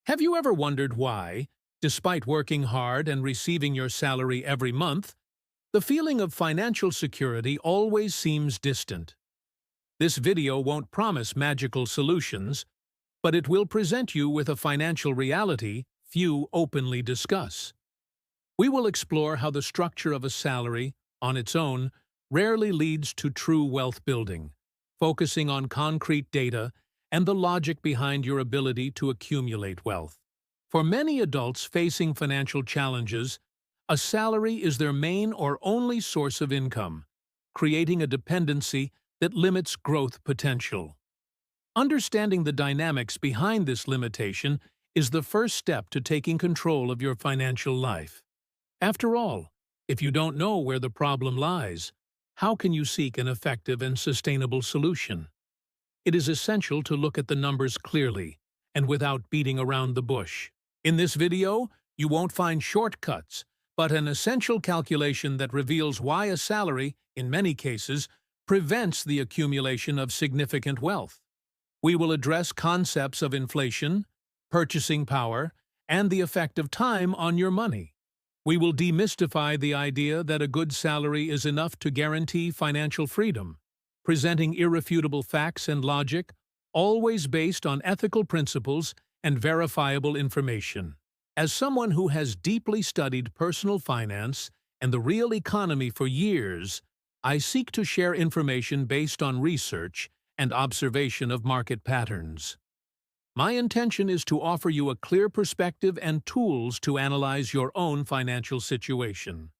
Have you ever wondered why, despite working hard and receiving your salary every month, the feeling of financial security always seems distant? This video won't promise magical solutions, but it will present you with a financial reality few openly discuss. We will explore how the structure of a salary, on its own, rarely leads to true wealth building, focusing on concrete data and the logic behind your ability to accumulate wealth. For many adults facing financial challenges, a salary is their main or only source of income, creating a dependency that limits growth potential. Understanding the dynamics behind this limitation is the first step to taking control of your financial life. After all, if you don't know where the problem lies, how can you seek an effective and sustainable solution? It is essential to look at the numbers clearly and without beating around the bush. In this video, you won't find shortcuts, but an essential calculation that reveals why a salary, in many cases, prevents the accumulation of significant wealth. We will address concepts of inflation, purchasing power, and the effect of time on your money. We will demystify the idea that a good salary is enough to guarantee financial freedom, presenting irrefutable facts and logic, always based on ethical principles and verifiable information. As someone who has deeply studied personal finance and the real economy for years, I seek to share information based on research and observation of market patterns. My intention is to offer you a clear perspective and tools to analyze your own financial situation.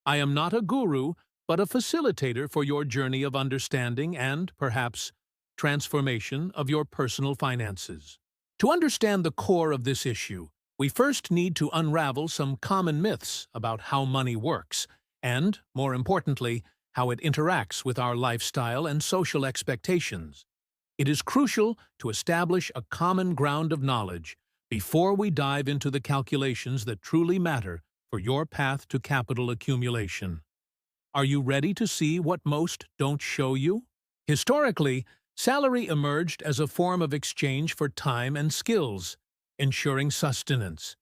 I am not a guru, but a facilitator for your journey of understanding and, perhaps, transformation of your personal finances. To understand the core of this issue, we first need to unravel some common myths about how money works and, more importantly, how it interacts with our lifestyle and social expectations. It is crucial to establish a common ground of knowledge before we dive into the calculations that truly matter for your path to capital accumulation. Are you ready to see what most don't show you? Historically, salary emerged as a form of exchange for time and skills, ensuring sustenance.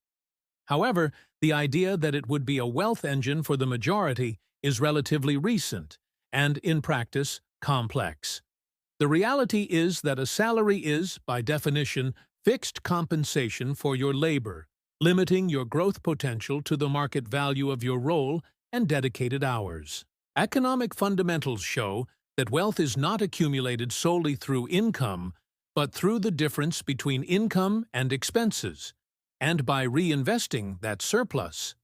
However, the idea that it would be a wealth engine for the majority is relatively recent and, in practice, complex. The reality is that a salary is, by definition, fixed compensation for your labor, limiting your growth potential to the market value of your role and dedicated hours. Economic fundamentals show that wealth is not accumulated solely through income, but through the difference between income and expenses, and by reinvesting that surplus.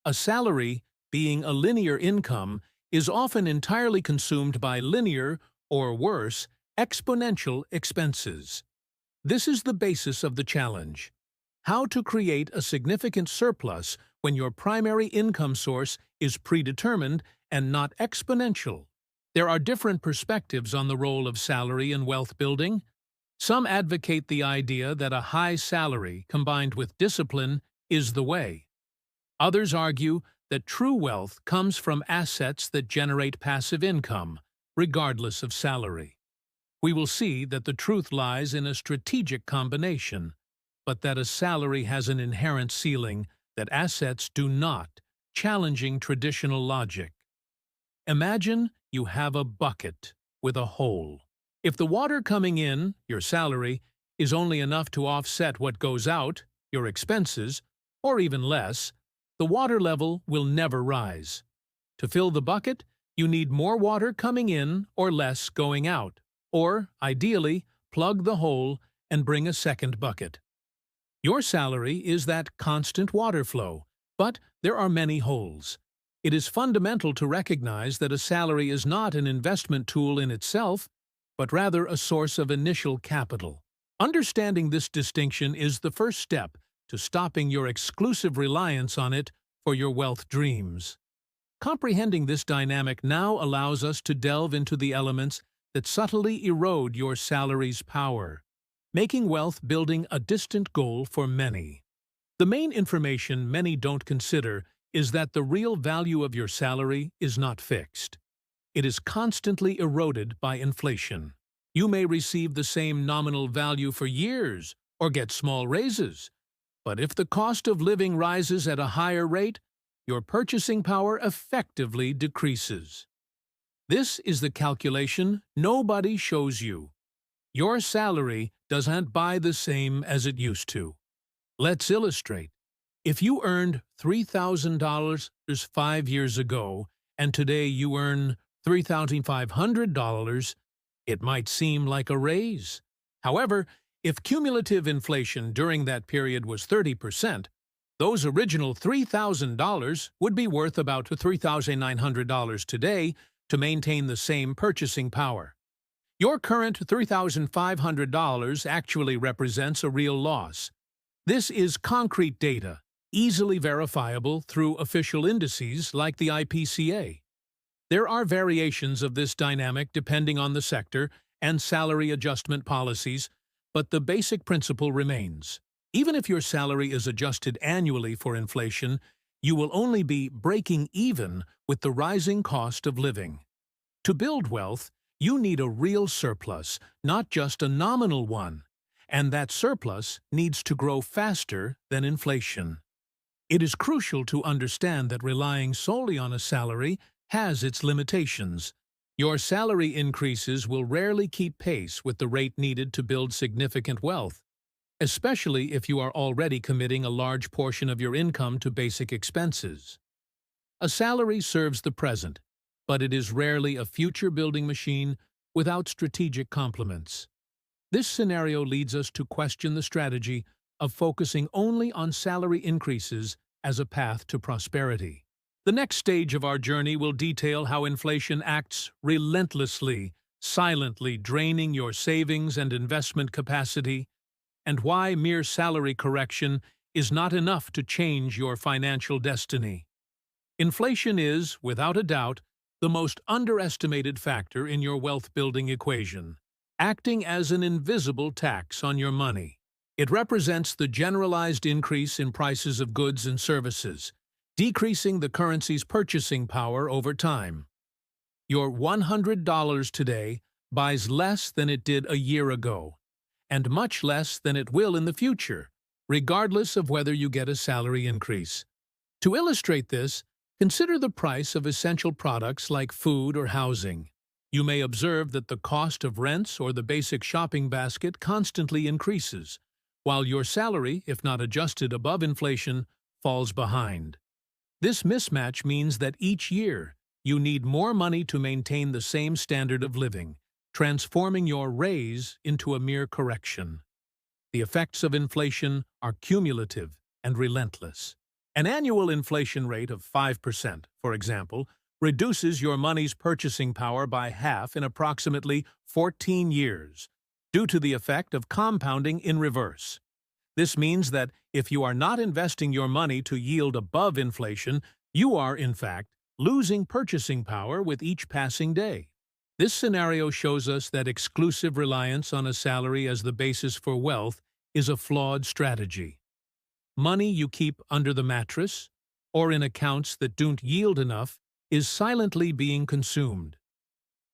A salary, being a linear income, is often entirely consumed by linear, or worse, exponential expenses. This is the basis of the challenge: how to create a significant surplus when your primary income source is predetermined and not exponential. There are different perspectives on the role of salary in wealth building. Some advocate the idea that a high salary combined with discipline is the way. Others argue that true wealth comes from assets that generate passive income, regardless of salary. We will see that the truth lies in a strategic combination, but that a salary has an inherent ceiling that assets do not, challenging traditional logic. Imagine you have a bucket with a hole. If the water coming in, your salary, is only enough to offset what goes out, your expenses, or even less, the water level will never rise. To fill the bucket, you need more water coming in or less going out, or, ideally, plug the hole and bring a second bucket. Your salary is that constant water flow, but there are many holes. It is fundamental to recognize that a salary is not an investment tool in itself, but rather a source of initial capital. Understanding this distinction is the first step to stopping your exclusive reliance on it for your wealth dreams. Comprehending this dynamic now allows us to delve into the elements that subtly erode your salary's power, making wealth building a distant goal for many. The main information many don't consider is that the real value of your salary is not fixed. It is constantly eroded by inflation. You may receive the same nominal value for years or get small raises, But if the cost of living rises at a higher rate, your purchasing power effectively decreases. This is the calculation nobody shows you. Your salary doesn't buy the same as it used to. Let's illustrate. If you earned $3,000 5 years ago and today you earn $3,500, it might seem like a raise. However, if cumulative inflation during that period was 30%, those original $3,000 would be worth about $3,900 today to maintain the same purchasing power. Your current $3,500 actually represents a real loss. This is concrete data, easily verifiable through official indices like the IPCA. There are variations of this dynamic depending on the sector and salary adjustment policies, but the basic principle remains. Even if your salary is adjusted annually for inflation, you will only be breaking even with the rising cost of living. To build wealth, you need a real surplus, not just a nominal one, and that surplus needs to grow faster than inflation. It is crucial to understand that relying solely on a salary has its limitations. Your salary increases will rarely keep pace with the rate needed to build significant wealth, especially if you are already committing a large portion of your income to basic expenses. A salary serves the present, but it is rarely a future-building machine without strategic complements. This scenario leads us to question the strategy of focusing only on salary increases as a path to prosperity. The next stage of our journey will detail how inflation acts relentlessly, silently draining your savings and investment capacity, and why mere salary correction is not enough to change your financial destiny. Inflation is, without a doubt, the most underestimated factor in your wealth-building equation, acting as an invisible tax on your money. It represents the generalized increase in prices of goods and services, decreasing the currency's purchasing power over time. Your $100 today buys less than it did a year ago, and much less than it will in the future, regardless of whether you get a salary increase. To illustrate this, consider the price of essential products like food or housing. You may observe that the cost of rents or the basic shopping basket constantly increases, while your salary, if not adjusted above inflation, falls behind. This mismatch means that each year, you need more money to maintain the same standard of living, transforming your raise into a mere correction. The effects of inflation are cumulative and relentless. An annual inflation rate of 5%, for example, reduces your money's purchasing power by half in approximately 14 years, due to the effect of compounding in reverse. This means that if you are not investing your money to yield above inflation, you are, in fact, losing purchasing power with each passing day. This scenario shows us that exclusive reliance on a salary as the basis for wealth is a flawed strategy. Money you keep under the mattress, or in accounts that don't yield enough, is silently being consumed.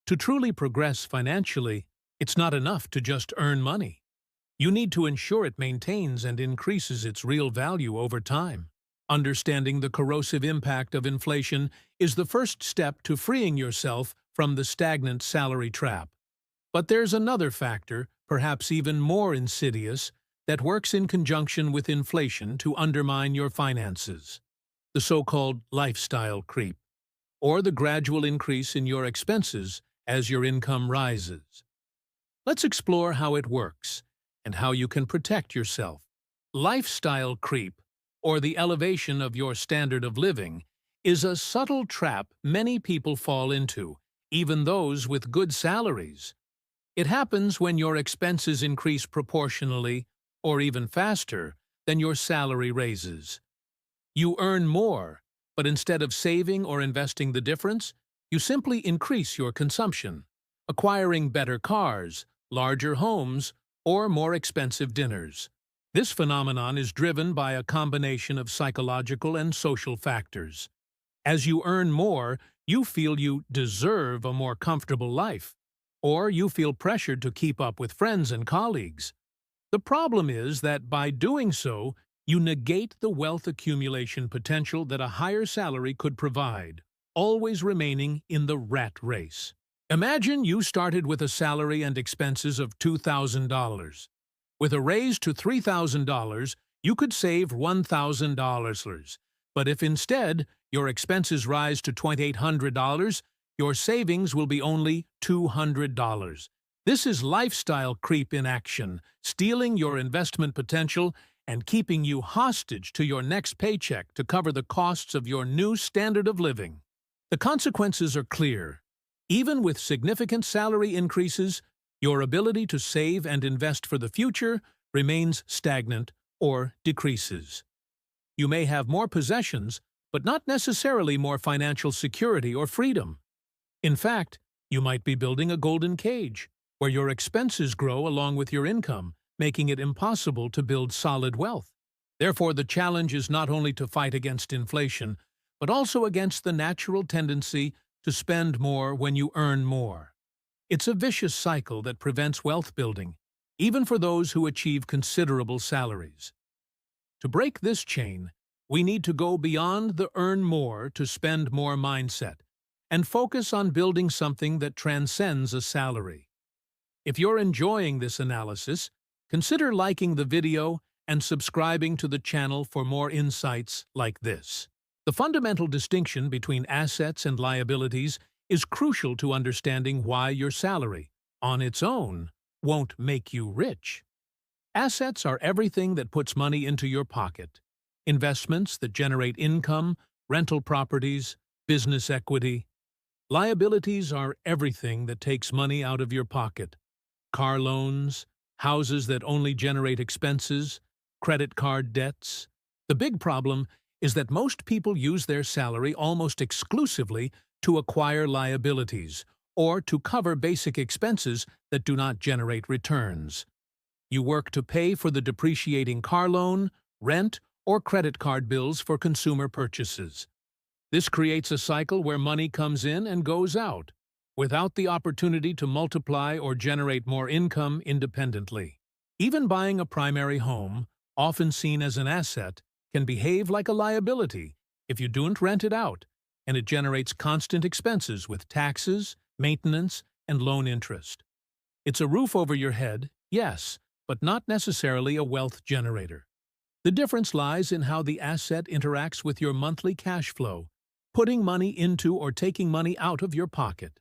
To truly progress financially, it's not enough to just earn money. You need to ensure it maintains and increases its real value over time. Understanding the corrosive impact of inflation is the first step to freeing yourself from the stagnant salary trap. But there's another factor, perhaps even more insidious, that works in conjunction with inflation to undermine your finances: the so-called lifestyle creep, or the gradual increase in your expenses as your income rises. Let's explore how it works and how you can protect yourself. Lifestyle creep, or the elevation of your standard of living, is a subtle trap many people fall into, even those with good salaries. It happens when your expenses increase proportionally, or even faster, than your salary raises. You earn more, but instead of saving or investing the difference, you simply increase your consumption, acquiring better cars, larger homes, or more expensive dinners. This phenomenon is driven by a combination of psychological and social factors. As you earn more, you feel you deserve a more comfortable life, or you feel pressured to keep up with friends and colleagues. The problem is that by doing so, You negate the wealth accumulation potential that a higher salary could provide, always remaining in the rat race. Imagine you started with a salary and expenses of $2,000. With a raise to $3,000, you could save $1,000. But if instead your expenses rise to $2,800, your savings will be only $200. This is lifestyle creep in action, stealing your investment potential and keeping you hostage to your next paycheck to cover the costs of your new standard of living. The consequences are clear. Even with significant salary increases, your ability to save and invest for the future remains stagnant or decreases. You may have more possessions, but not necessarily more financial security or freedom. In fact, you might be building a golden cage, where your expenses grow along with your income, making it impossible to build solid wealth. Therefore, the challenge is not only to fight against inflation, but also against the natural tendency to spend more when you earn more. It's a vicious cycle that prevents wealth building, even for those who achieve considerable salaries. To break this chain, we need to go beyond the earn more to spend more mindset and focus on building something that transcends a salary. If you're enjoying this analysis, consider liking the video and subscribing to the channel for more insights like this. The fundamental distinction between assets and liabilities is crucial to understanding why your salary, on its own, won't make you rich. Assets are everything that puts money into your pocket. Investments that generate income, rental properties, business equity. Liabilities are everything that takes money out of your pocket. Car loans, houses that only generate expenses, credit card debts. The big problem is that most people use their salary almost exclusively to acquire liabilities or to cover basic expenses that do not generate returns. You work to pay for the depreciating car loan, rent, or credit card bills for consumer purchases. This creates a cycle where money comes in and goes out, without the opportunity to multiply or generate more income independently. Even buying a primary home, often seen as an asset, can behave like a liability if you don't rent it out, and it generates constant expenses with taxes, maintenance, and loan interest. It's a roof over your head, yes, but not necessarily a wealth generator. The difference lies in how the asset interacts with your monthly cash flow, putting money into or taking money out of your pocket.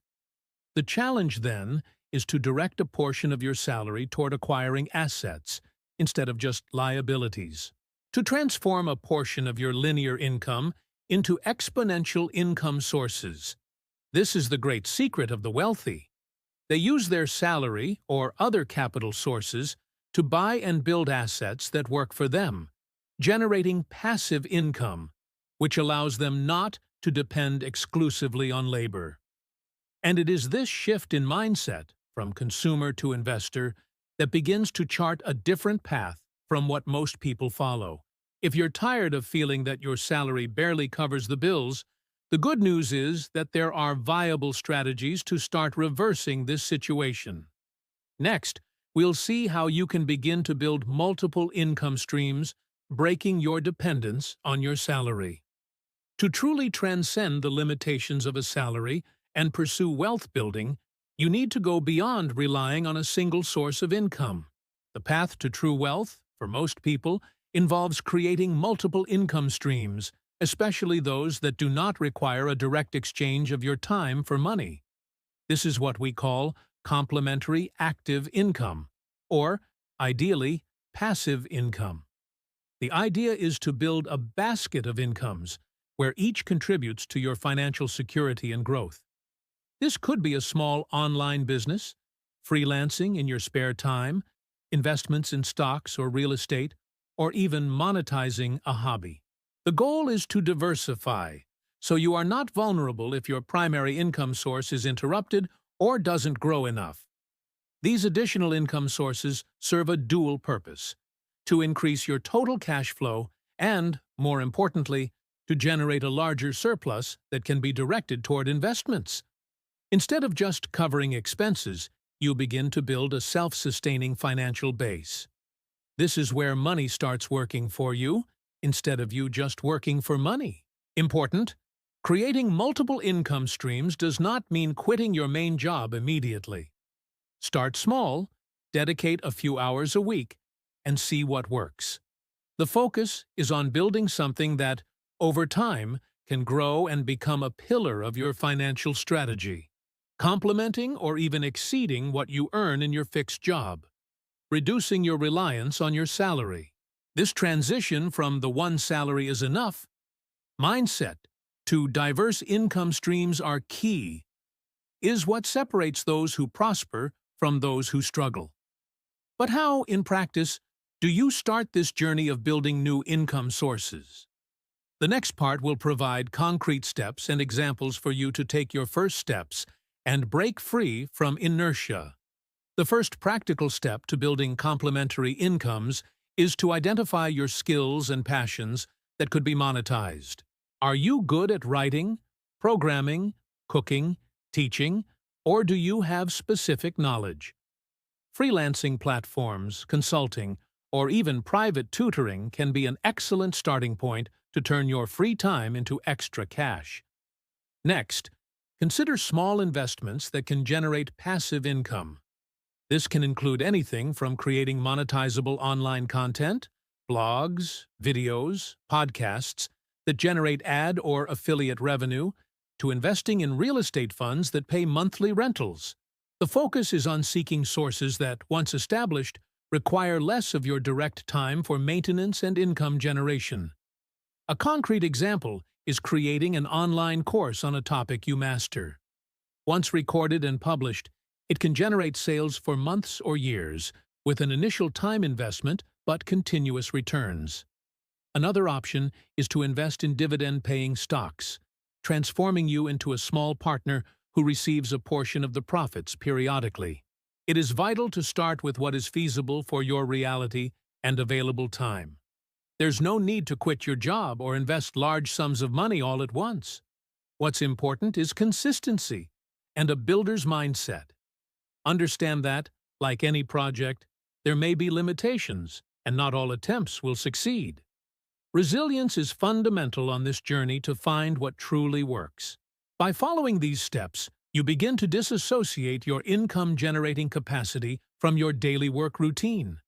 The challenge, then, is to direct a portion of your salary toward acquiring assets instead of just liabilities. To transform a portion of your linear income into exponential income sources. This is the great secret of the wealthy. They use their salary or other capital sources to buy and build assets that work for them, generating passive income, which allows them not to depend exclusively on labor. And it is this shift in mindset, from consumer to investor, that begins to chart a different path from what most people follow. If you're tired of feeling that your salary barely covers the bills, the good news is that there are viable strategies to start reversing this situation. Next, we'll see how you can begin to build multiple income streams, breaking your dependence on your salary. To truly transcend the limitations of a salary and pursue wealth building, you need to go beyond relying on a single source of income. The path to true wealth, for most people, involves creating multiple income streams, especially those that do not require a direct exchange of your time for money. This is what we call complementary active income, or, ideally, passive income. The idea is to build a basket of incomes where each contributes to your financial security and growth. This could be a small online business, freelancing in your spare time, investments in stocks or real estate, or even monetizing a hobby. The goal is to diversify, so you are not vulnerable if your primary income source is interrupted or doesn't grow enough. These additional income sources serve a dual purpose: to increase your total cash flow and, more importantly, to generate a larger surplus that can be directed toward investments. Instead of just covering expenses, you begin to build a self-sustaining financial base. This is where money starts working for you, instead of you just working for money. Important: creating multiple income streams does not mean quitting your main job immediately. Start small, dedicate a few hours a week, and see what works. The focus is on building something that, over time, can grow and become a pillar of your financial strategy, complementing or even exceeding what you earn in your fixed job, reducing your reliance on your salary. This transition from the one salary is enough mindset to diverse income streams are key, is what separates those who prosper from those who struggle. But how, in practice, do you start this journey of building new income sources? The next part will provide concrete steps and examples for you to take your first steps and break free from inertia. The first practical step to building complementary incomes is to identify your skills and passions that could be monetized. Are you good at writing, programming, cooking, teaching, or do you have specific knowledge? Freelancing platforms, consulting, or even private tutoring can be an excellent starting point to turn your free time into extra cash. Next, consider small investments that can generate passive income. This can include anything from creating monetizable online content, blogs, videos, podcasts that generate ad or affiliate revenue, to investing in real estate funds that pay monthly rentals. The focus is on seeking sources that, once established, require less of your direct time for maintenance and income generation. A concrete example is creating an online course on a topic you master. Once recorded and published, it can generate sales for months or years, with an initial time investment but continuous returns. Another option is to invest in dividend-paying stocks, transforming you into a small partner who receives a portion of the profits periodically. It is vital to start with what is feasible for your reality and available time. There's no need to quit your job or invest large sums of money all at once. What's important is consistency and a builder's mindset. Understand that, like any project, there may be limitations, and not all attempts will succeed. Resilience is fundamental on this journey to find what truly works. By following these steps, you begin to disassociate your income-generating capacity from your daily work routine.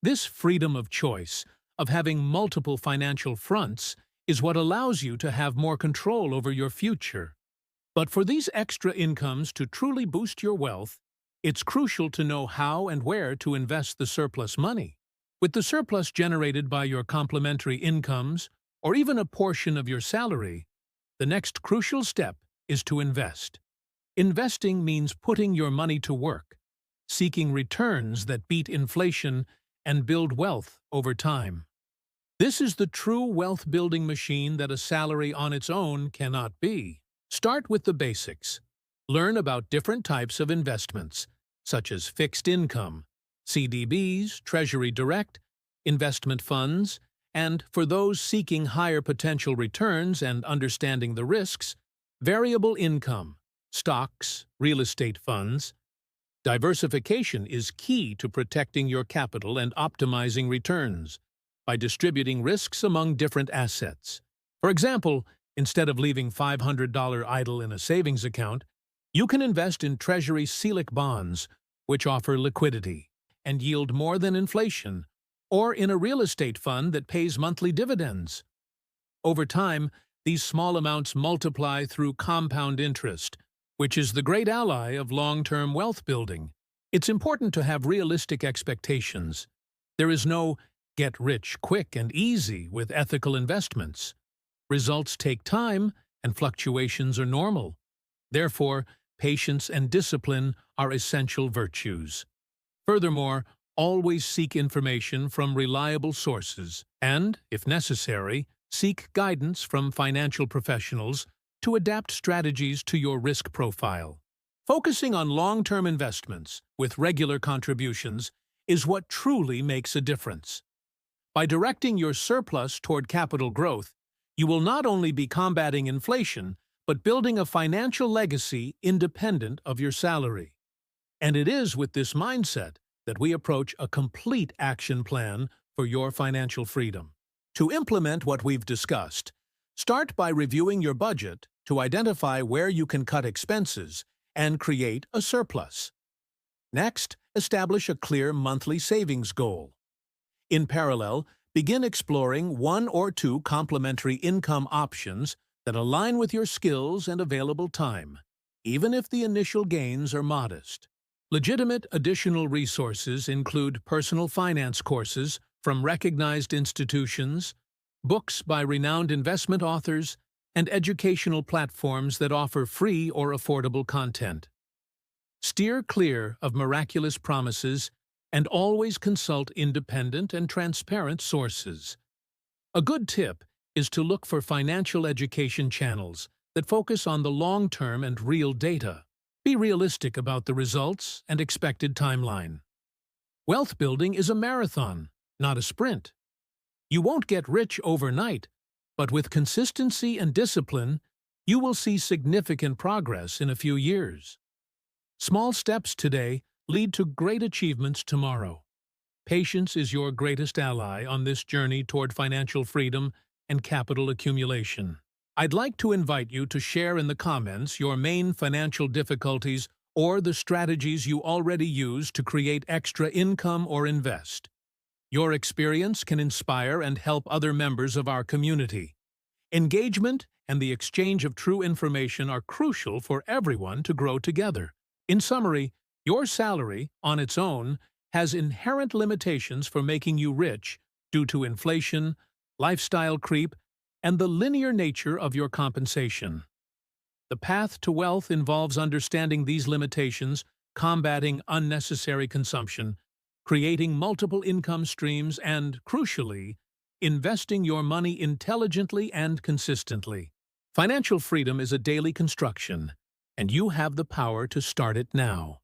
This freedom of choice, of having multiple financial fronts, is what allows you to have more control over your future. But for these extra incomes to truly boost your wealth, it's crucial to know how and where to invest the surplus money. With the surplus generated by your complementary incomes, or even a portion of your salary, the next crucial step is to invest. Investing means putting your money to work, seeking returns that beat inflation and build wealth over time. This is the true wealth-building machine that a salary on its own cannot be. Start with the basics. Learn about different types of investments, such as fixed income, CDBs, Treasury Direct, investment funds, and, for those seeking higher potential returns and understanding the risks, variable income, stocks, real estate funds. Diversification is key to protecting your capital and optimizing returns by distributing risks among different assets. For example, instead of leaving $500 idle in a savings account, you can invest in Treasury SELIC bonds, which offer liquidity and yield more than inflation, or in a real estate fund that pays monthly dividends. Over time, these small amounts multiply through compound interest, which is the great ally of long-term wealth building. It's important to have realistic expectations. There is no get rich quick and easy with ethical investments. Results take time, and fluctuations are normal. Therefore, patience and discipline are essential virtues. Furthermore, always seek information from reliable sources and, if necessary, seek guidance from financial professionals to adapt strategies to your risk profile. Focusing on long-term investments with regular contributions is what truly makes a difference. By directing your surplus toward capital growth, you will not only be combating inflation, but building a financial legacy independent of your salary. And it is with this mindset that we approach a complete action plan for your financial freedom. To implement what we've discussed, start by reviewing your budget to identify where you can cut expenses and create a surplus. Next, establish a clear monthly savings goal. In parallel, begin exploring one or two complementary income options that align with your skills and available time, even if the initial gains are modest. Legitimate additional resources include personal finance courses from recognized institutions, books by renowned investment authors, and educational platforms that offer free or affordable content. Steer clear of miraculous promises and always consult independent and transparent sources. A good tip is to look for financial education channels that focus on the long-term and real data. Be realistic about the results and expected timeline. Wealth building is a marathon, not a sprint. You won't get rich overnight, but with consistency and discipline, you will see significant progress in a few years. Small steps today lead to great achievements tomorrow. Patience is your greatest ally on this journey toward financial freedom and capital accumulation. I'd like to invite you to share in the comments your main financial difficulties or the strategies you already use to create extra income or invest. Your experience can inspire and help other members of our community. Engagement and the exchange of true information are crucial for everyone to grow together. In summary, your salary, on its own, has inherent limitations for making you rich due to inflation, lifestyle creep, and the linear nature of your compensation. The path to wealth involves understanding these limitations, combating unnecessary consumption, creating multiple income streams, and, crucially, investing your money intelligently and consistently. Financial freedom is a daily construction, and you have the power to start it now.